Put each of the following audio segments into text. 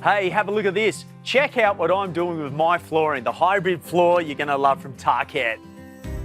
Hey, have a look at this. Check out what I'm doing with my flooring, the hybrid floor you're gonna love from Tarkett.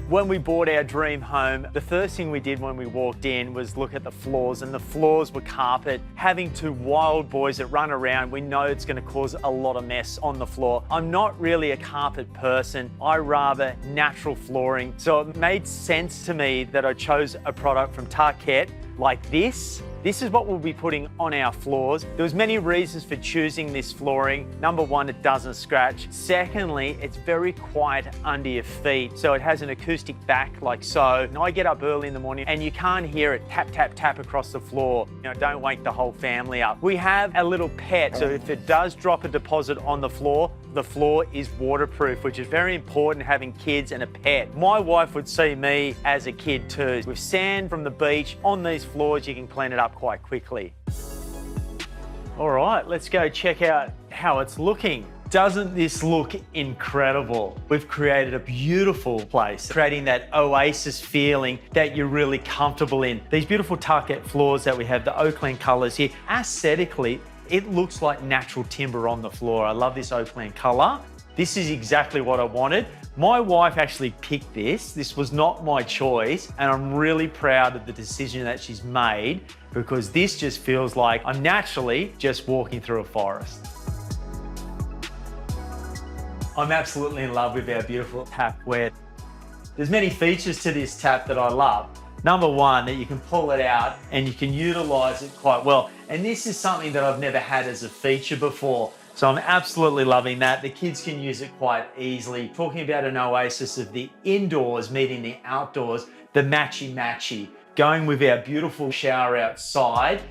When we bought our dream home, the first thing we did when we walked in was look at the floors, and the floors were carpet. Having two wild boys that run around, we know it's gonna cause a lot of mess on the floor. I'm not really a carpet person. I rather natural flooring. So it made sense to me that I chose a product from Tarkett like this. This is what we'll be putting on our floors. There was many reasons for choosing this flooring. Number one, it doesn't scratch. Secondly, it's very quiet under your feet. So it has an acoustic back like so. And I get up early in the morning and you can't hear it tap, tap, tap across the floor. You know, don't wake the whole family up. We have a little pet. So if it does drop a deposit on the floor is waterproof, which is very important having kids and a pet. My wife would see me as a kid too. With sand from the beach on these floors, you can clean it up quite quickly. All right, let's go check out how it's looking. Doesn't this look incredible? We've created a beautiful place, creating that oasis feeling that you're really comfortable in. These beautiful Tarkett floors that we have, the Oakland colors here, aesthetically, it looks like natural timber on the floor. I love this Oakland color. This is exactly what I wanted. My wife actually picked this. This was not my choice, and I'm really proud of the decision that she's made because this just feels like I'm naturally just walking through a forest. I'm absolutely in love with our beautiful tapware. There's many features to this tap that I love. Number one, that you can pull it out and you can utilize it quite well. And this is something that I've never had as a feature before. So I'm absolutely loving that. The kids can use it quite easily. Talking about an oasis of the indoors meeting the outdoors, the matchy-matchy, going with our beautiful shower outside.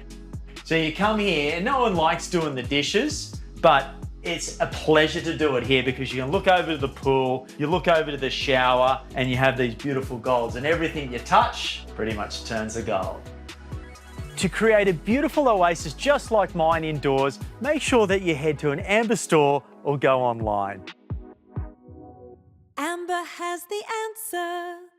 So you come here, and no one likes doing the dishes, but it's a pleasure to do it here because you can look over to the pool, you look over to the shower, and you have these beautiful golds, and everything you touch pretty much turns to gold. To create a beautiful oasis just like mine indoors, make sure that you head to an Amber store or go online. Amber has the answer.